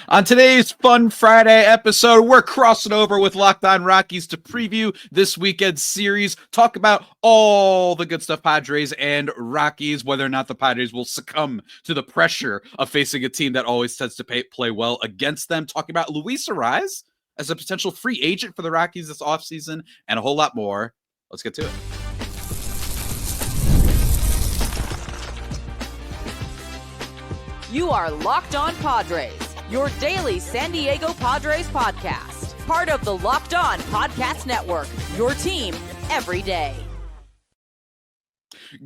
On today's Fun Friday episode, we're crossing over with Locked On Rockies to preview this weekend's series, talk about all the good stuff Padres and Rockies, whether or not the Padres will succumb to the pressure of facing a team that always tends to play well against them, talking about Luis Arráez as a potential free agent for the Rockies this offseason, and a whole lot more. Let's get to it. You are Locked On Padres, your daily San Diego Padres podcast. Part of the Locked On Podcast Network, your team every day.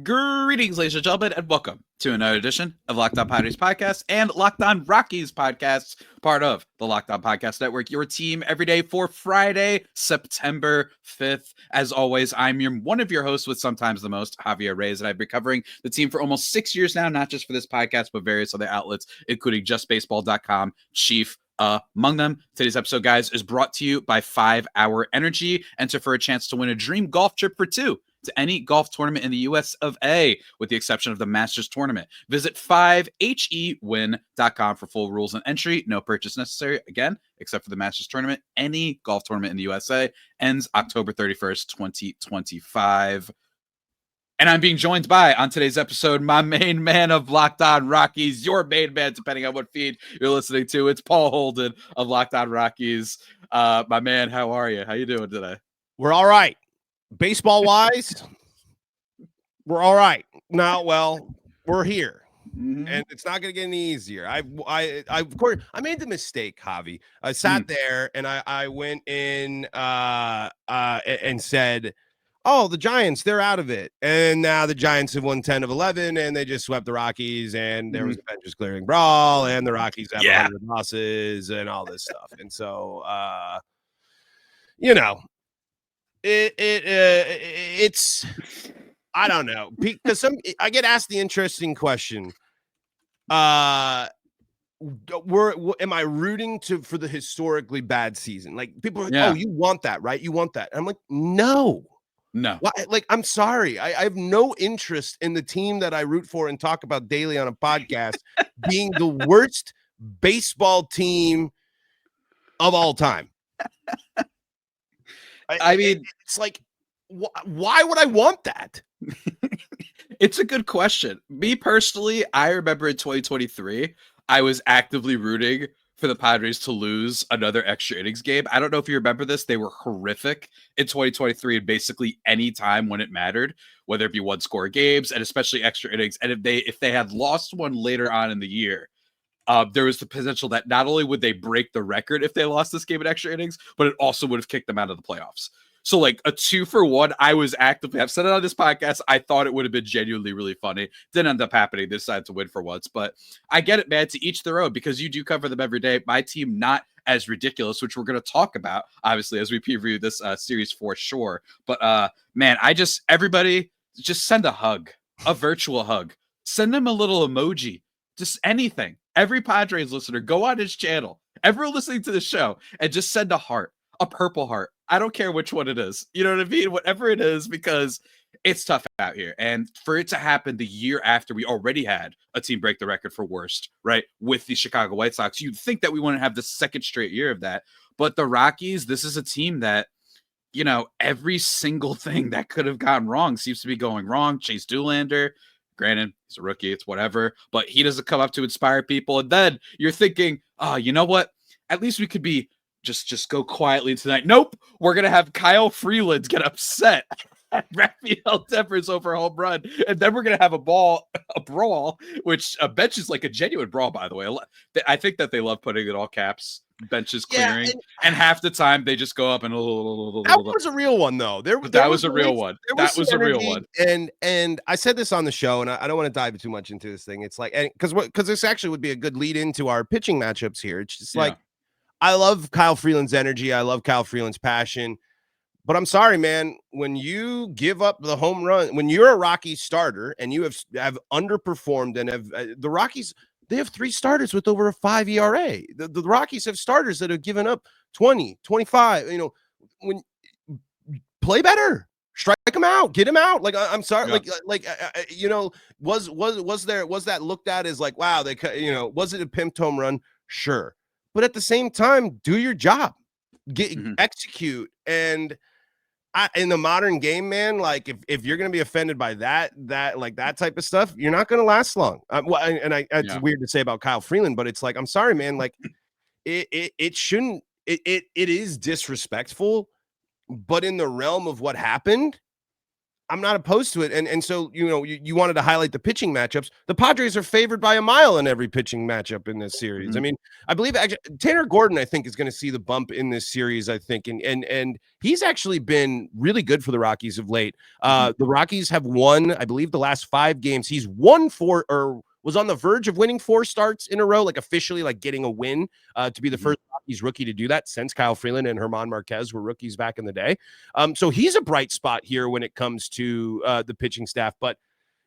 Greetings, ladies and gentlemen, and welcome to another edition of Locked On Padres podcast and Locked On Rockies podcasts, part of the Locked On Podcast Network, your team every day for Friday, September 5th. As always, I'm one of your hosts with sometimes the most, Javier Reyes, and I've been covering the team for almost 6 years now, not just for this podcast, but various other outlets, including justbaseball.com, chief among them. Today's episode, guys, is brought to you by 5 Hour Energy. Enter for a chance to win a dream golf trip for two to any golf tournament in the US of A, with the exception of the Masters tournament. Visit 5hewin.com for full rules and entry. No purchase necessary, again, except for the Masters tournament. Any golf tournament in the USA ends October 31st, 2025. And I'm being joined by, on today's episode, my main man of Locked On Rockies, your main man, depending on what feed you're listening to. It's Paul Holden of Locked On Rockies. My man, how are you? How you doing today? We're all right. Baseball wise, we're all right. Now, well, we're here, and it's not going to get any easier. I of course, I made the mistake, Javi. I sat there and I went in and said, "Oh, the Giants, they're out of it." And now the Giants have won 10 of 11, and they just swept the Rockies, and there was a benches clearing brawl, and the Rockies have 100 losses and all this stuff. And so, it's I don't know, because I get asked the interesting question, am I rooting for the historically bad season? Like, people are like, oh, you want that, right? You want that. And I'm like, no. Why? Like, I'm sorry, I have no interest in the team that I root for and talk about daily on a podcast being the worst baseball team of all time. I mean, it's like, why would I want that? It's a good question. Me personally, I remember in 2023, I was actively rooting for the Padres to lose another extra innings game. I don't know if you remember this. They were horrific in 2023 and basically any time when it mattered, whether it be one-score games and especially extra innings. And if they had lost one later on in the year, there was the potential that not only would they break the record if they lost this game in extra innings, but it also would have kicked them out of the playoffs. So like a 2-for-1, I've said it on this podcast, I thought it would have been genuinely really funny. Didn't end up happening. They decided to win for once, but I get it, man, to each their own, because you do cover them every day. My team, not as ridiculous, which we're going to talk about, obviously, as we preview this series for sure. But man, everybody just send a hug, a virtual hug. Send them a little emoji, just anything. Every Padres listener, go on his channel. Everyone listening to the show, and just send a heart, a purple heart. I don't care which one it is. You know what I mean? Whatever it is, because it's tough out here. And for it to happen the year after we already had a team break the record for worst, right, with the Chicago White Sox, you'd think that we wouldn't have the second straight year of that. But the Rockies, this is a team that, every single thing that could have gone wrong seems to be going wrong. Chase Doolander, granted, he's a rookie, it's whatever, but he doesn't come up to inspire people. And then you're thinking, oh, you know what? At least we could be just go quietly tonight. Nope. We're going to have Kyle Freeland get upset at Rafael Devers over a home run. And then we're going to have a brawl, which a bench is like a genuine brawl, by the way. I think that they love putting it all caps, benches clearing. And half the time they just go up and that was a real one, though. That was a real one. That was a real one. And I said this on the show, and I don't want to dive too much into this thing. It's like, because this actually would be a good lead into our pitching matchups here. It's just like, I love Kyle Freeland's energy. I love Kyle Freeland's passion. But I'm sorry, man, when you give up the home run, when you're a Rockies starter and you have underperformed and have the Rockies, they have 3 starters with over a 5 ERA. The Rockies have starters that have given up 20, 25. When play better, strike him out, get him out. Like, I'm sorry, was that looked at as like, wow, was it a pimped home run? Sure. but at the same time, do your job, Mhm. execute. And in the modern game, man, like if you're going to be offended by that type of stuff, you're not going to last long. It's weird to say about Kyle Freeland, but it's like, I'm sorry, man. Like it shouldn't, it is disrespectful, but in the realm of what happened, I'm not opposed to it. And so, you wanted to highlight the pitching matchups. The Padres are favored by a mile in every pitching matchup in this series. Mhm. I mean, I believe actually Tanner Gordon, I think, is going to see the bump in this series, I think. And he's actually been really good for the Rockies of late. The Rockies have won, I believe, the last 5 games. He's won 4 or was on the verge of winning 4 starts in a row, like officially like getting a win to be the first Rockies rookie to do that since Kyle Freeland and German Marquez were rookies back in the day. So he's a bright spot here when it comes to the pitching staff. But,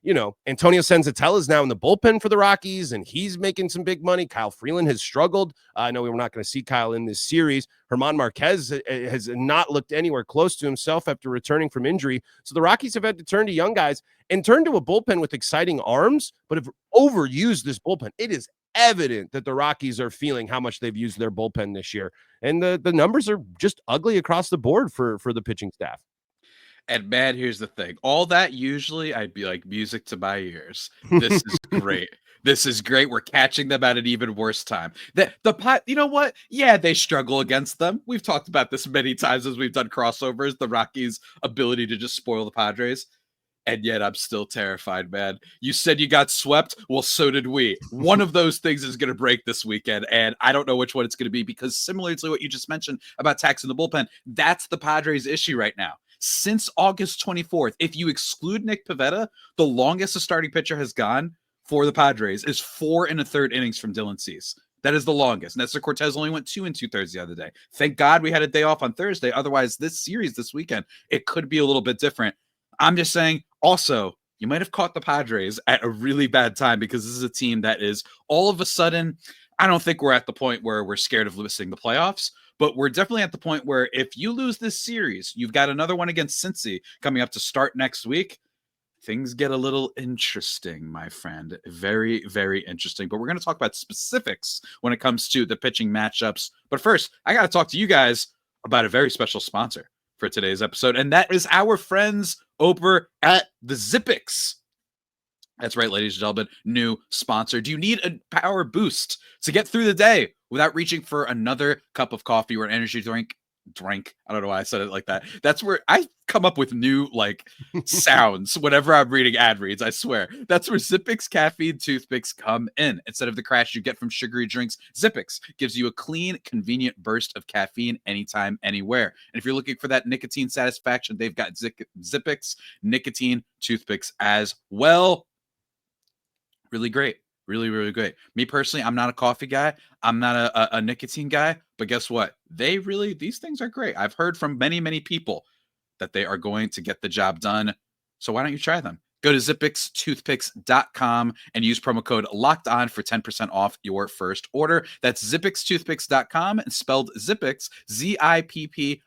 Antonio Senzatella is now in the bullpen for the Rockies, and he's making some big money. Kyle Freeland has struggled. I know we're not going to see Kyle in this series. German Marquez has not looked anywhere close to himself after returning from injury. So the Rockies have had to turn to young guys and turn to a bullpen with exciting arms, but have overused this bullpen. It is evident that the Rockies are feeling how much they've used their bullpen this year. And the numbers are just ugly across the board for the pitching staff. And man, here's the thing. All that usually I'd be like music to my ears. This is great. This is great. We're catching them at an even worse time. You know what? Yeah, they struggle against them. We've talked about this many times as we've done crossovers, the Rockies' ability to just spoil the Padres. And yet I'm still terrified, man. You said you got swept. Well, so did we. One of those things is going to break this weekend, and I don't know which one it's going to be, because similar to what you just mentioned about taxing the bullpen, that's the Padres' issue right now. Since August 24th, if you exclude Nick Pivetta, the longest a starting pitcher has gone for the Padres is 4 1/3 innings from Dylan Cease. That is the longest. Nestor Cortez only went 2 2/3 the other day. Thank God we had a day off on Thursday. Otherwise, this series this weekend, it could be a little bit different. I'm just saying, also, you might have caught the Padres at a really bad time, because this is a team that is all of a sudden, I don't think we're at the point where we're scared of missing the playoffs, but we're definitely at the point where if you lose this series, you've got another one against Cincy coming up to start next week. Things get a little interesting, my friend. Very, very interesting. But we're going to talk about specifics when it comes to the pitching matchups. But first, I got to talk to you guys about a very special sponsor for today's episode, and that is our friends over at the ZipPicks. That's right, ladies and gentlemen, new sponsor. Do you need a power boost to get through the day without reaching for another cup of coffee or an energy drink? I don't know why I said it like that. That's where I come up with new sounds whenever I'm reading ad reads. I swear. That's where ZipPicks caffeine toothpicks come in. Instead of the crash you get from sugary drinks, ZipPicks gives you a clean, convenient burst of caffeine anytime, anywhere. And if you're looking for that nicotine satisfaction, they've got ZipPicks nicotine toothpicks as well. Really great. Really, really great. Me personally, I'm not a coffee guy. I'm not a nicotine guy. But guess what? These things are great. I've heard from many, many people that they are going to get the job done. So why don't you try them? Go to zippickstoothpicks.com and use promo code LOCKEDON for 10% off your first order. That's zippickstoothpicks.com and spelled Zippix, ZIPPIX,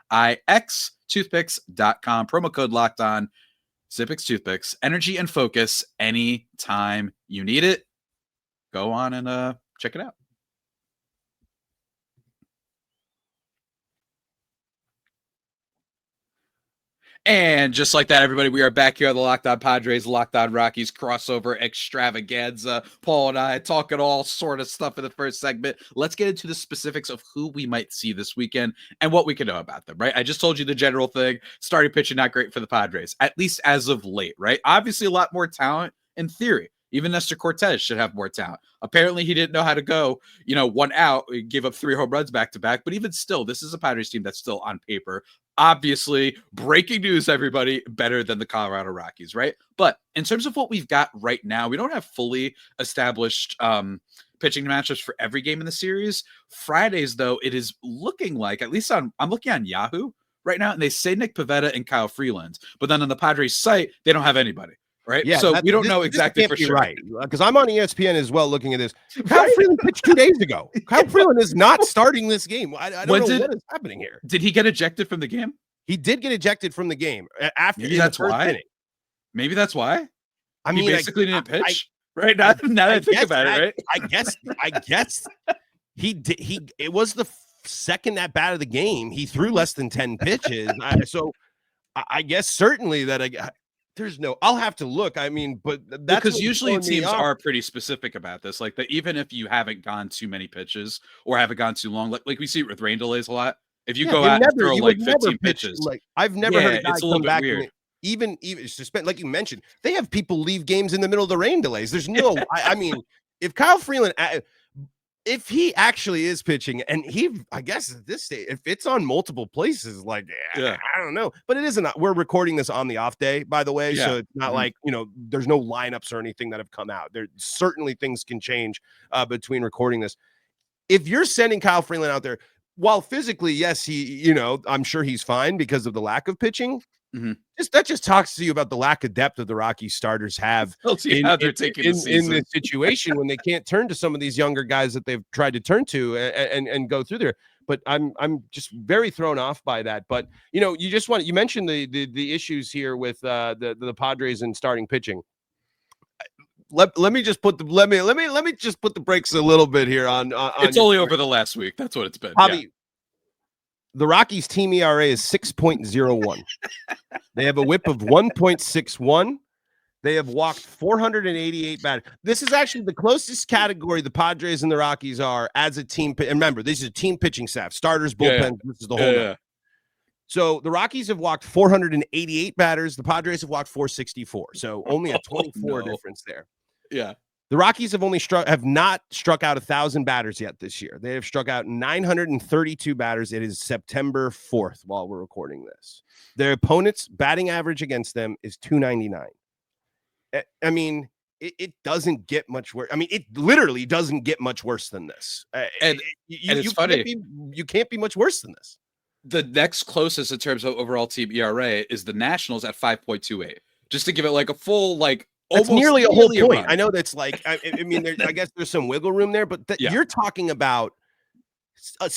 toothpicks.com. Promo code LOCKEDON. ZipPicks Toothpicks, energy and focus anytime you need it. Go on and check it out. And just like that, everybody, we are back here on the Locked On Padres, Locked On Rockies crossover extravaganza. Paul and I talking all sort of stuff in the first segment. Let's get into the specifics of who we might see this weekend and what we can know about them, right? I just told you the general thing. Starting pitching, not great for the Padres, at least as of late, right? Obviously, a lot more talent in theory. Even Nestor Cortez should have more talent. Apparently, he didn't know how to go, 1 out, he gave up 3 home runs back to back. But even still, this is a Padres team that's still on paper. Obviously, breaking news, everybody, better than the Colorado Rockies, right? But in terms of what we've got right now, we don't have fully established pitching matchups for every game in the series. Fridays, though, it is looking like, at least I'm looking on Yahoo right now, and they say Nick Pivetta and Kyle Freeland. But then on the Padres site, they don't have anybody. Right. Yeah, so we don't know exactly for sure. Right. Because I'm on ESPN as well looking at this. Kyle Freeland pitched 2 days ago. Kyle Freeland is not starting this game. I don't know what is happening here. Did he get ejected from the game? He did get ejected from the game after. Maybe that's why. Inning. Maybe that's why. I mean, he basically didn't pitch. Right now that I think about it, right? I guess It was the second at bat of the game. He threw less than 10 pitches. I guess certainly that there's no. I'll have to look. I mean, but that's because usually teams are pretty specific about this. Like that, even if you haven't gone too many pitches or haven't gone too long, like we see it with rain delays a lot. If you go out and throw like 15 pitches, like I've never heard a guy it's a little bit weird. Even suspend, like you mentioned, they have people leave games in the middle of the rain delays. There's no. I mean, if Kyle Freeland. If he actually is pitching, and I guess at this stage, if it's on multiple places, like, I don't know, but it isn't. We're recording this on the off day, by the way, so it's not like, there's no lineups or anything that have come out. There certainly things can change between recording this. If you're sending Kyle Freeland out there, while physically, yes, he, I'm sure he's fine because of the lack of pitching. That just talks to you about the lack of depth of the Rockies starters have in this situation when they can't turn to some of these younger guys that they've tried to turn to and go through there. But I'm just very thrown off by that. But you mentioned the issues here with the Padres and starting pitching. Let me just put the brakes a little bit here on it's only over the last week. That's what it's been. Javi, the Rockies team ERA is 6.01. They have a whip of 1.61. They have walked 488 batters. This is actually the closest category the Padres and the Rockies are as a team. And remember, this is a team pitching staff, starters, bullpen. This is the whole. So the Rockies have walked 488 batters. The Padres have walked 464. So only a 24 difference there. Yeah. The Rockies have not struck out 1,000 batters yet this year. They have struck out 932 batters. It is September 4th while we're recording this. Their opponent's batting average against them is 299. I mean, it doesn't get much worse. I mean, it literally doesn't get much worse than this. And it's funny. You can't be much worse than this. The next closest in terms of overall team ERA is the Nationals at 5.28. Just to give it like a full That's nearly a whole point. I know that's like, I mean, I guess there's some wiggle room there, but you're talking about a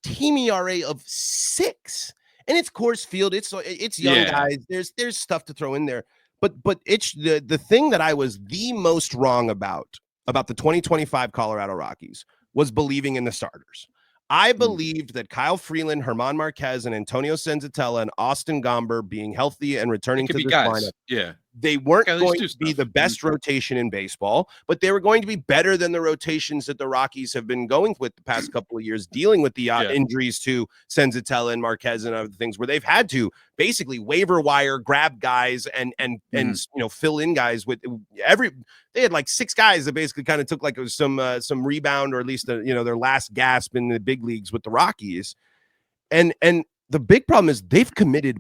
team ERA of 6, and it's Coors Field. It's young guys. There's stuff to throw in there, but it's the thing that I was the most wrong about the 2025 Colorado Rockies was believing in the starters. I believed that Kyle Freeland, German Marquez, and Antonio Senzatella and Austin Gomber being healthy and returning to this lineup. They weren't going to be the best rotation in baseball, but they were going to be better than the rotations that the Rockies have been going with the past couple of years, dealing with the injuries to Senzatella and Marquez and other things where they've had to basically waiver wire grab guys and fill in guys with they had like 6 guys that basically kind of took like some rebound or at least their last gasp in the big leagues with the Rockies. And the big problem is they've committed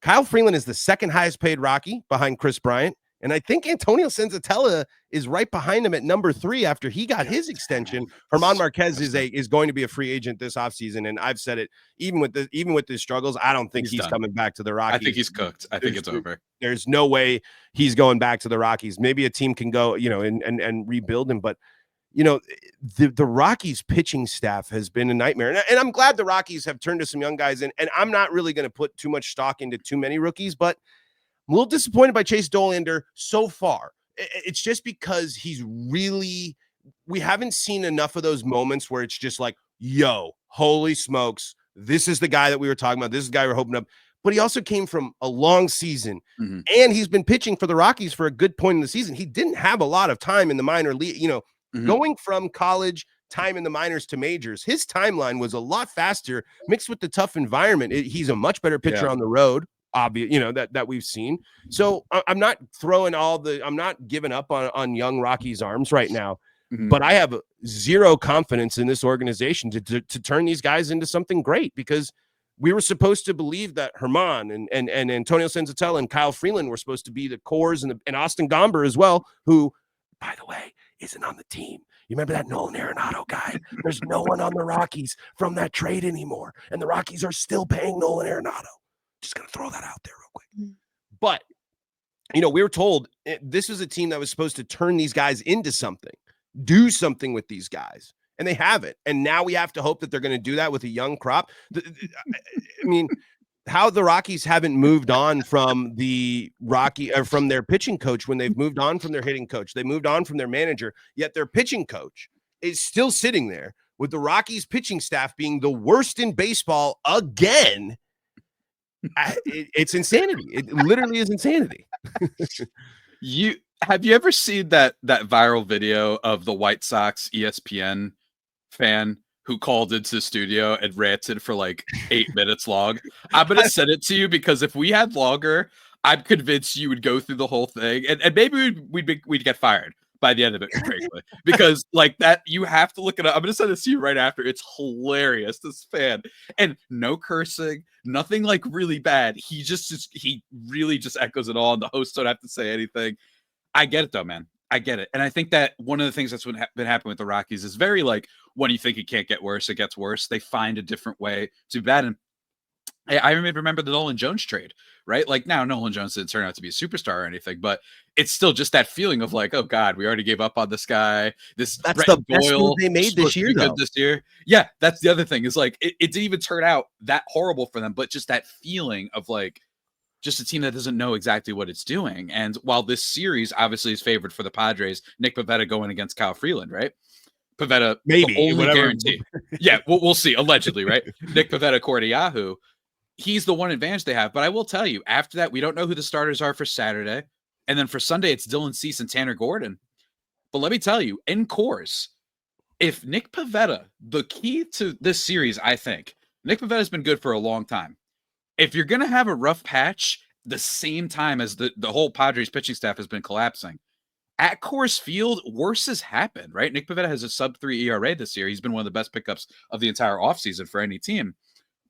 Kyle Freeland is the second highest paid Rocky behind Chris Bryant. And I think Antonio Senzatella is right behind him at number 3 after he got his extension. German Marquez is going to be a free agent this offseason. And I've said it, even with his struggles, I don't think he's coming back to the Rockies. I think he's cooked. I think it's over. There's no way he's going back to the Rockies. Maybe a team can go, and rebuild him. But the Rockies pitching staff has been a nightmare. And I'm glad the Rockies have turned to some young guys. And I'm not really going to put too much stock into too many rookies, but I'm a little disappointed by Chase Dollander so far. It's just because we haven't seen enough of those moments where it's just like, yo, holy smokes, this is the guy that we were talking about. This is the guy we're hoping up. But he also came from a long season, and he's been pitching for the Rockies for a good point in the season. He didn't have a lot of time in the minor league, going from college time in the minors to majors. His timeline was a lot faster mixed with the tough environment. He's a much better pitcher on the road, obvious, that we've seen. So I'm not I'm not giving up on young Rockies arms right now, but I have zero confidence in this organization to turn these guys into something great, because we were supposed to believe that German and Antonio Senzatella and Kyle Freeland were supposed to be the cores, and Austin Gomber as well, who, by the way, isn't on the team. You remember that Nolan Arenado guy? There's no one on the Rockies from that trade anymore, and the Rockies are still paying Nolan Arenado. Just going to throw that out there real quick. But, we were told this was a team that was supposed to turn these guys into something, do something with these guys, and they haven't. And now we have to hope that they're going to do that with a young crop. I mean, how the Rockies haven't moved on from from their pitching coach when they've moved on from their hitting coach. They moved on from their manager, yet their pitching coach is still sitting there with the Rockies pitching staff being the worst in baseball again. It's insanity. It literally is insanity. Have you ever seen that viral video of the White Sox ESPN fan who called into the studio and ranted for like 8 minutes long? I'm gonna send it to you because if we had longer, I'm convinced you would go through the whole thing, and maybe we'd get fired by the end of it, frankly, because like that, you have to look it up. I'm gonna send this to you right after. It's hilarious. This fan, and no cursing, nothing like really bad. He really just echoes it all, and the hosts don't have to say anything. I get it though, man. I get it. And I think that one of the things that's been happening with the Rockies is very like, when you think it can't get worse, it gets worse. They find a different way to do that. And I remember the Nolan Jones trade, right? Like, now Nolan Jones didn't turn out to be a superstar or anything, but it's still just that feeling of like, oh God, we already gave up on this guy. That's Brett the best move they made this year, though. This year. Yeah, that's the other thing is like, it didn't even turn out that horrible for them, but just that feeling of like, just a team that doesn't know exactly what it's doing. And while this series obviously is favored for the Padres, Nick Pivetta going against Kyle Freeland, right? Pivetta, maybe, the only guarantee. Yeah, we'll see. Allegedly, right? Nick Pivetta, Corey Yahoo, he's the one advantage they have. But I will tell you, after that, we don't know who the starters are for Saturday. And then for Sunday, it's Dylan Cease and Tanner Gordon. But let me tell you, in Coors, if Nick Pivetta, the key to this series, I think, Nick Pivetta has been good for a long time. If you're going to have a rough patch the same time as the whole Padres pitching staff has been collapsing, at Coors Field, worse has happened, right? Nick Pivetta has a sub-3 ERA this year. He's been one of the best pickups of the entire offseason for any team.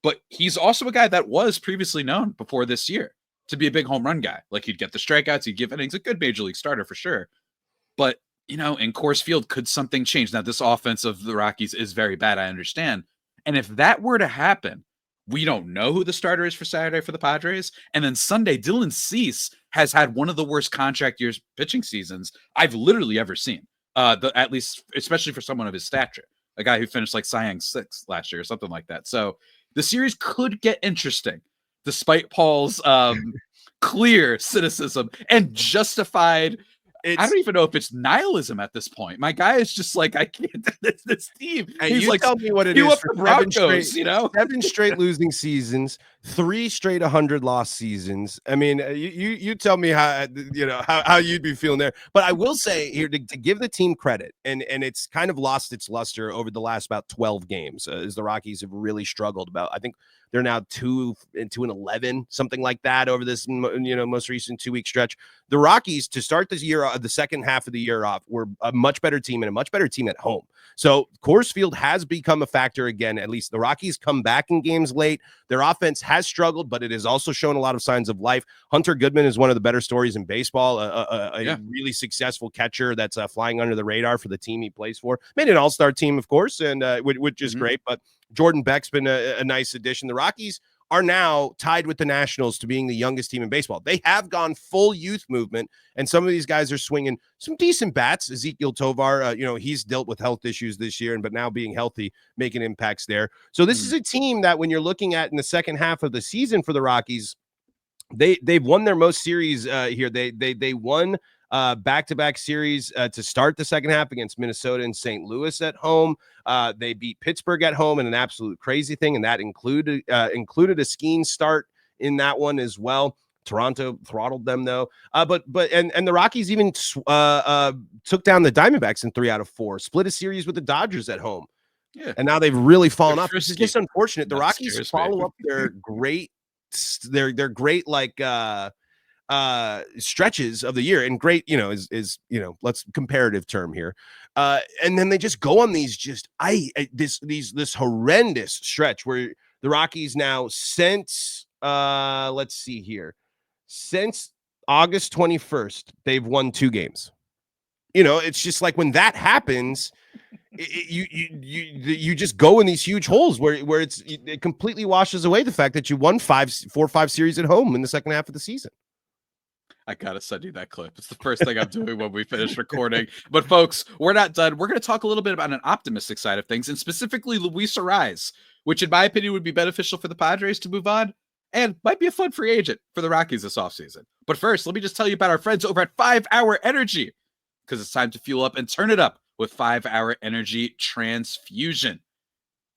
But he's also a guy that was previously known before this year to be a big home run guy. Like, he'd get the strikeouts, he'd give innings, a good major league starter for sure. But, you know, in Coors Field, could something change? Now, this offense of the Rockies is very bad, I understand. And if that were to happen, we don't know who the starter is for Saturday for the Padres. And then Sunday, Dylan Cease has had one of the worst contract years pitching seasons I've literally ever seen. At least, especially for someone of his stature, a guy who finished like Cy Young 6 last year or something like that. So the series could get interesting, despite Paul's clear cynicism and justified. I don't even know if it's nihilism at this point. My guy is just like, I can't do this team. And he's you like, tell me what it is for Broncos, you know, 7 straight losing seasons, 3 straight 100 loss seasons. I mean, you tell me how you'd be feeling there. But I will say here to give the team credit, and it's kind of lost its luster over the last about 12 games, as the Rockies have really struggled. I think they're now 2-11, something like that, over this most recent 2-week stretch. The Rockies, to start this year, the second half of the year off, were a much better team and a much better team at home. So Coors Field has become a factor again. At least the Rockies come back in games late. Their offense has struggled, but it has also shown a lot of signs of life. Hunter Goodman is one of the better stories in baseball, a really successful catcher that's flying under the radar for the team he plays for. Made an all-star team, of course, and which is great, but Jordan Beck's been a nice addition. The Rockies are now tied with the Nationals to being the youngest team in baseball. They have gone full youth movement, and some of these guys are swinging some decent bats. Ezekiel Tovar, he's dealt with health issues this year, but now being healthy, making impacts there. So this is a team that when you're looking at in the second half of the season for the Rockies, they've won their most series here. They won back-to-back series to start the second half against Minnesota and St. Louis at home. They beat Pittsburgh at home in an absolute crazy thing, and that included a skiing start in that one as well. Toronto throttled them though. But the Rockies even took down the Diamondbacks in 3 out of 4. Split a series with the Dodgers at home. Yeah, and now they've really fallen off. This is just unfortunate. The Rockies follow up their great stretches of the year, and great, is let's comparative term here. And then they just go on these this horrendous stretch where the Rockies now since since August 21st, they've won 2 games. It's just like when that happens, you just go in these huge holes where it completely washes away the fact that you won 4 or 5 series at home in the second half of the season. I gotta send you that clip. It's the first thing I'm doing when we finish recording. But folks, we're not done. We're going to talk a little bit about an optimistic side of things, and specifically Luis Arráez, which in my opinion would be beneficial for the Padres to move on and might be a fun free agent for the Rockies this offseason. But first, let me just tell you about our friends over at 5 Hour Energy, because it's time to fuel up and turn it up with 5-hour energy transfusion.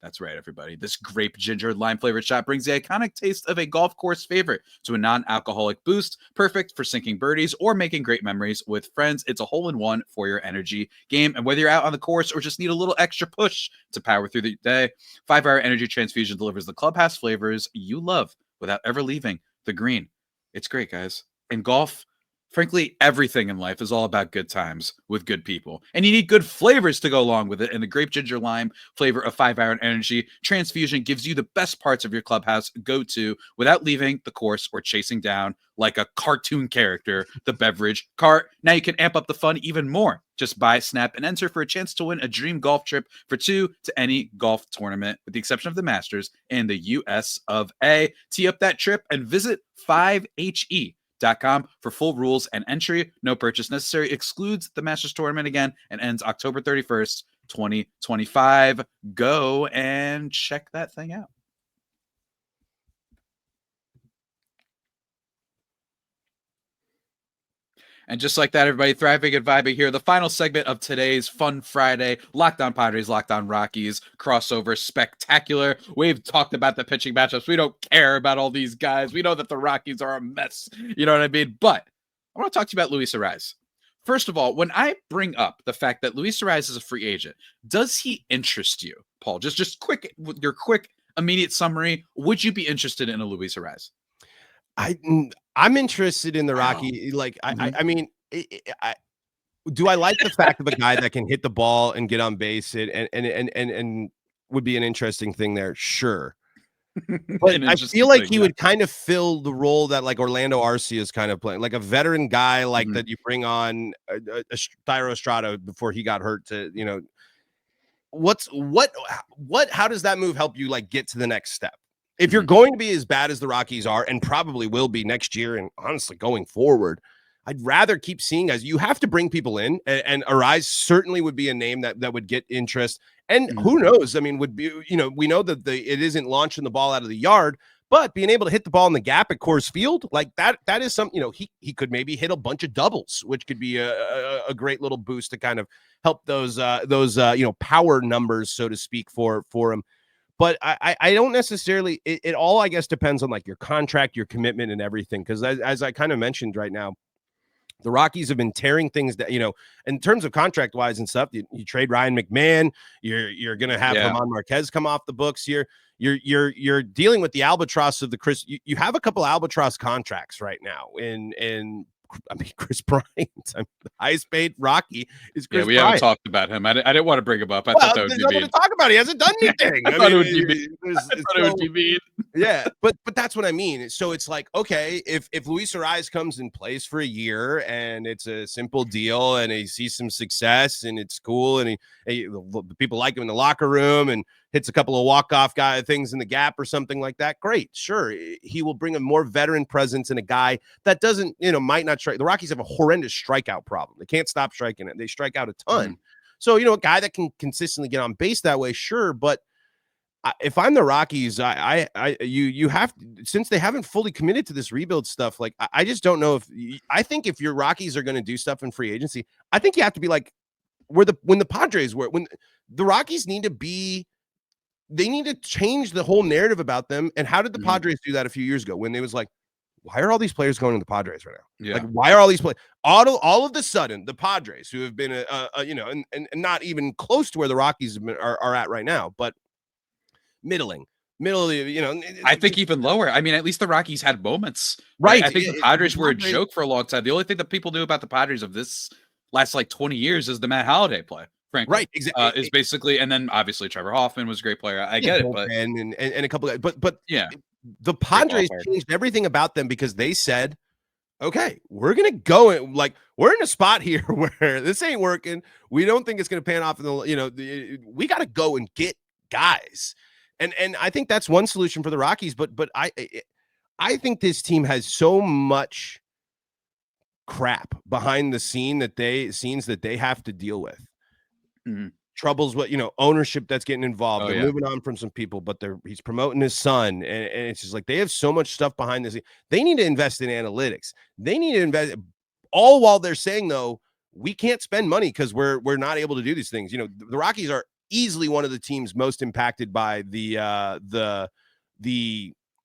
That's right, everybody. This grape ginger lime flavored shot brings the iconic taste of a golf course favorite to a non-alcoholic boost, perfect for sinking birdies or making great memories with friends. It's a hole-in-one for your energy game. And whether you're out on the course or just need a little extra push to power through the day, 5-hour energy transfusion delivers the clubhouse flavors you love without ever leaving the green. It's great, guys. In golf, frankly, everything in life is all about good times with good people. And you need good flavors to go along with it. And the grape ginger lime flavor of 5-hour energy transfusion gives you the best parts of your clubhouse go-to without leaving the course or chasing down, like a cartoon character, the beverage cart. Now you can amp up the fun even more. Just buy, snap, and enter for a chance to win a dream golf trip for 2 to any golf tournament, with the exception of the Masters and the US of A. Tee up that trip and visit 5HE.com for full rules and entry. No purchase necessary. Excludes the Masters tournament again and ends October 31st, 2025. Go and check that thing out. And just like that, everybody, thriving and vibing here. The final segment of today's Fun Friday, Locked On Padres, Locked On Rockies crossover spectacular. We've talked about the pitching matchups. We don't care about all these guys. We know that the Rockies are a mess. You know what I mean? But I want to talk to you about Luis Arraez. First of all, when I bring up the fact that Luis Arraez is a free agent, does he interest you, Paul? Just quick, with your quick, immediate summary. Would you be interested in a Luis Arraez? I'm interested in the Rocky. Like, I mean, do I like the fact of a guy that can hit the ball and get on base and would be an interesting thing there? Sure. But I feel like he would kind of fill the role that like Orlando Arcia is kind of playing, like a veteran guy like that you bring on Thairo Estrada before he got hurt to, you know, how does that move help you like get to the next step? If you're going to be as bad as the Rockies are, and probably will be next year, and honestly going forward, I'd rather keep seeing guys. You have to bring people in, and Arraez certainly would be a name that would get interest. And who knows? I mean, would be, you know, we know that it isn't launching the ball out of the yard, but being able to hit the ball in the gap at Coors Field, like that is something, you know, he could maybe hit a bunch of doubles, which could be a great little boost to kind of help those you know, power numbers, so to speak, for him. But I don't necessarily, it all, I guess, depends on like your contract, your commitment and everything. Because as I kind of mentioned right now, the Rockies have been tearing things that, you know, in terms of contract wise and stuff. You trade Ryan McMahon, you're going to have German Marquez come off the books here. You're dealing with the albatross of the Chris. You have a couple albatross contracts right now Chris Bryant. The highest paid Rocky is Chris Bryant. We haven't talked about him. I didn't want to bring him up. I thought that would be mean. To talk about. He hasn't done anything. I thought it would be mean. It would be mean. Yeah, but that's what I mean. So it's like, okay, if Luis Arraez comes and plays for a year and it's a simple deal and he sees some success and it's cool and the people like him in the locker room and hits a couple of walk-off guy things in the gap or something like that, great. Sure, he will bring a more veteran presence and a guy that doesn't, you know, might not strike. The Rockies have a horrendous strikeout problem. They can't stop striking it. They strike out a ton. So, you know, a guy that can consistently get on base that way, sure. But if I'm the Rockies, you have, since they haven't fully committed to this rebuild stuff, like I just don't know I think if your Rockies are going to do stuff in free agency, I think you have to be like when the Padres were, when the Rockies need to be. They need to change the whole narrative about them. And how did the Padres do that a few years ago when they was like, why are all these players going to the Padres right now? Yeah. Like, why are all these players all of the sudden, the Padres, who have been, you know, and not even close to where the Rockies are at right now, but middle of the, you know, I think even lower. I mean, at least the Rockies had moments. Right. I think the Padres were a joke for a long time. The only thing that people knew about the Padres of this last like 20 years is the Matt Holliday play. Frankly, right, exactly. Is basically, and then obviously Trevor Hoffman was a great player. I get it, but and a couple of, but yeah, the Padres changed everything about them because they said, okay, we're gonna go in, like we're in a spot here where this ain't working. We don't think it's gonna pan off in the, you know, we got to go and get guys, and I think that's one solution for the Rockies. But I think this team has so much crap behind the scenes that they have to deal with. Troubles, what, you know, ownership that's getting involved. They're moving on from some people, but he's promoting his son, and it's just like they have so much stuff behind the scenes. They need to invest in analytics. They need to invest, all while they're saying though, we can't spend money because we're not able to do these things. The Rockies are easily one of the teams most impacted by the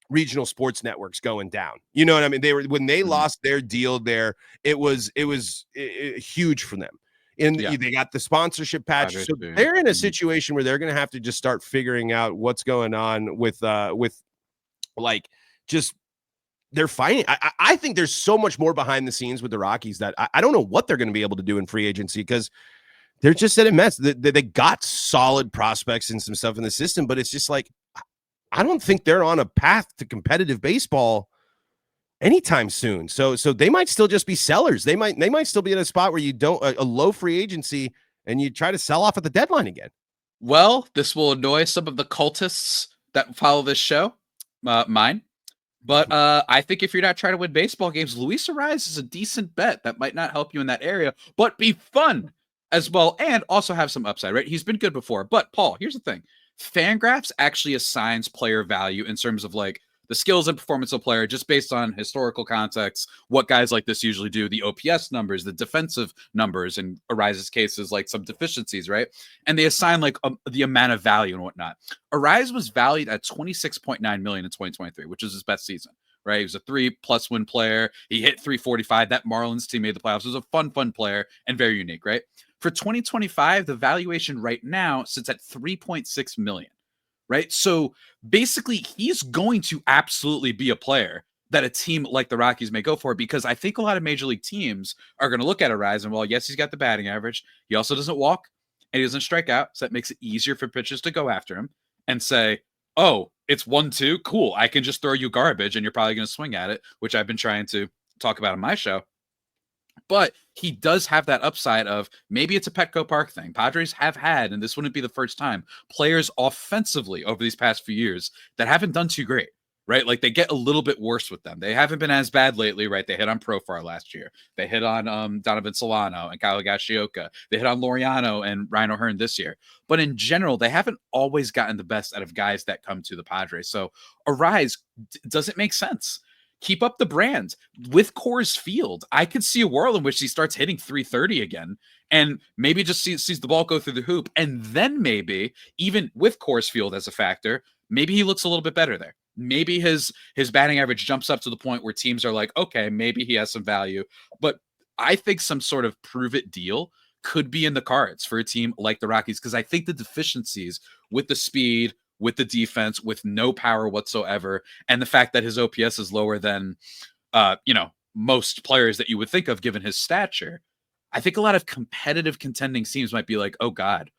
regional sports networks going down. You know what I mean? When they lost their deal there, it was huge for them. And they got the sponsorship patch. So they're in a situation where they're going to have to just start figuring out what's going on with like just they're fighting. I think there's so much more behind the scenes with the Rockies that I don't know what they're going to be able to do in free agency, because they're just at a mess. They got solid prospects and some stuff in the system, but it's just like, I don't think they're on a path to competitive baseball anytime soon. So they might still just be sellers. They might still be at a spot where you don't a low free agency and you try to sell off at the deadline again. Well, this will annoy some of the cultists that follow this show, mine. But I think if you're not trying to win baseball games, Luis Arraez is a decent bet that might not help you in that area, but be fun as well, and also have some upside, right? He's been good before. But Paul, here's the thing. FanGraphs actually assigns player value in terms of like the skills and performance of a player just based on historical context, what guys like this usually do, the OPS numbers, the defensive numbers, in Arraez's cases, like some deficiencies, right? And they assign like the amount of value and whatnot. Arraez was valued at $26.9 million in 2023, which is his best season, right? He was a 3+ win player. He hit 345. That Marlins team made the playoffs. He was a fun player and very unique, right? For 2025, the valuation right now sits at $3.6 million. Right. So basically, he's going to absolutely be a player that a team like the Rockies may go for, because I think a lot of major league teams are going to look at Arraez and, well, yes, he's got the batting average. He also doesn't walk and he doesn't strike out. So that makes it easier for pitchers to go after him and say, oh, it's 1-2. Cool. I can just throw you garbage and you're probably going to swing at it, which I've been trying to talk about on my show. But he does have that upside of maybe it's a Petco Park thing. Padres have had, and this wouldn't be the first time, players offensively over these past few years that haven't done too great, right? Like they get a little bit worse with them. They haven't been as bad lately, right? They hit on Profar last year. They hit on Donovan Solano and Kyle Higashioka. They hit on Laureano and Ryan O'Hearn this year. But in general, they haven't always gotten the best out of guys that come to the Padres. So Arraez doesn't make sense. Keep up the brand with Coors Field. I could see a world in which he starts hitting 330 again and maybe just sees the ball go through the hoop. And then maybe even with Coors Field as a factor, maybe he looks a little bit better there. Maybe his batting average jumps up to the point where teams are like, okay, maybe he has some value. But I think some sort of prove it deal could be in the cards for a team like the Rockies, because I think the deficiencies with the speed, with the defense, with no power whatsoever, and the fact that his OPS is lower than, most players that you would think of given his stature, I think a lot of competitive contending teams might be like, oh God,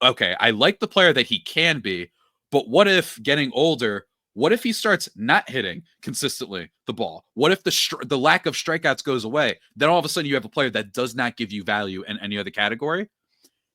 okay, I like the player that he can be, but what if getting older, what if he starts not hitting consistently the ball? What if the lack of strikeouts goes away? Then all of a sudden you have a player that does not give you value in any other category.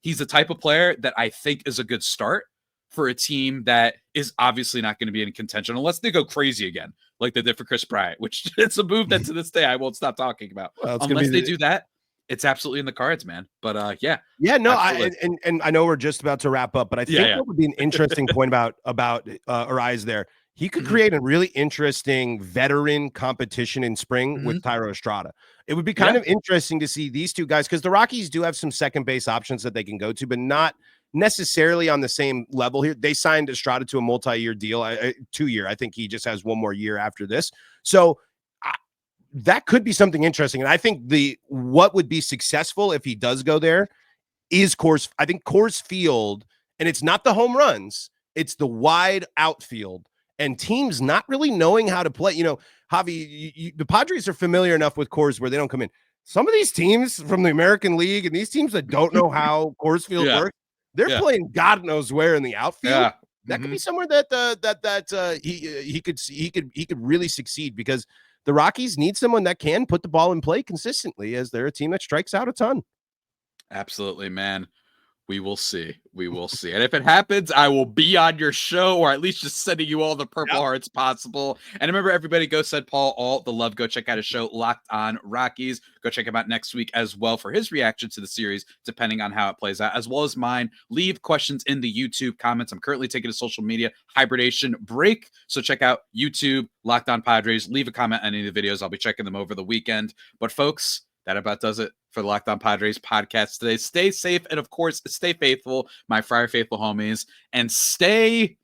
He's the type of player that I think is a good start for a team that is obviously not going to be in contention unless they go crazy again, like they did for Chris Bryant, which it's a move that to this day I won't stop talking about. Well, unless they do that, it's absolutely in the cards, man. But no, and I know we're just about to wrap up, but I think what would be an interesting point about Arraez there, he could create a really interesting veteran competition in spring with Thairo Estrada. It would be kind of interesting to see these two guys, because the Rockies do have some second base options that they can go to, but not necessarily on the same level here. They signed Estrada to a multi-year deal, 2-year. I think he just has one more year after this. So that could be something interesting. And I think what would be successful if he does go there is Coors Field, and it's not the home runs, it's the wide outfield and teams not really knowing how to play. Javi, the Padres are familiar enough with Coors where they don't come in. Some of these teams from the American League and these teams that don't know how Coors Field works, they're playing God knows where in the outfield. Yeah. That could be somewhere that he could really succeed, because the Rockies need someone that can put the ball in play consistently, as they're a team that strikes out a ton. Absolutely, man. We will see. We will see. And if it happens, I will be on your show, or at least just sending you all the purple hearts possible. And remember, everybody, go send Paul all the love. Go check out his show, Locked On Rockies. Go check him out next week as well for his reaction to the series, depending on how it plays out, as well as mine. Leave questions in the YouTube comments. I'm currently taking a social media hibernation break, so check out YouTube, Locked On Padres. Leave a comment on any of the videos. I'll be checking them over the weekend. But folks, that about does it for for the Locked On Padres podcast today. Stay safe and, of course, stay faithful, my Friar Faithful homies, and stay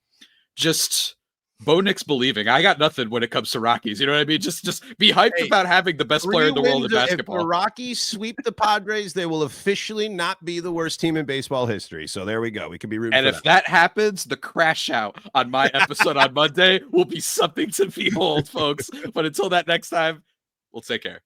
just Bo Nix believing. I got nothing when it comes to Rockies. You know what I mean? Just be hyped about having the best player in the world in basketball. If the Rockies sweep the Padres, they will officially not be the worst team in baseball history. So there we go. We can be rooting. And if that happens, the crash out on my episode on Monday will be something to behold, folks. But until that next time, we'll take care.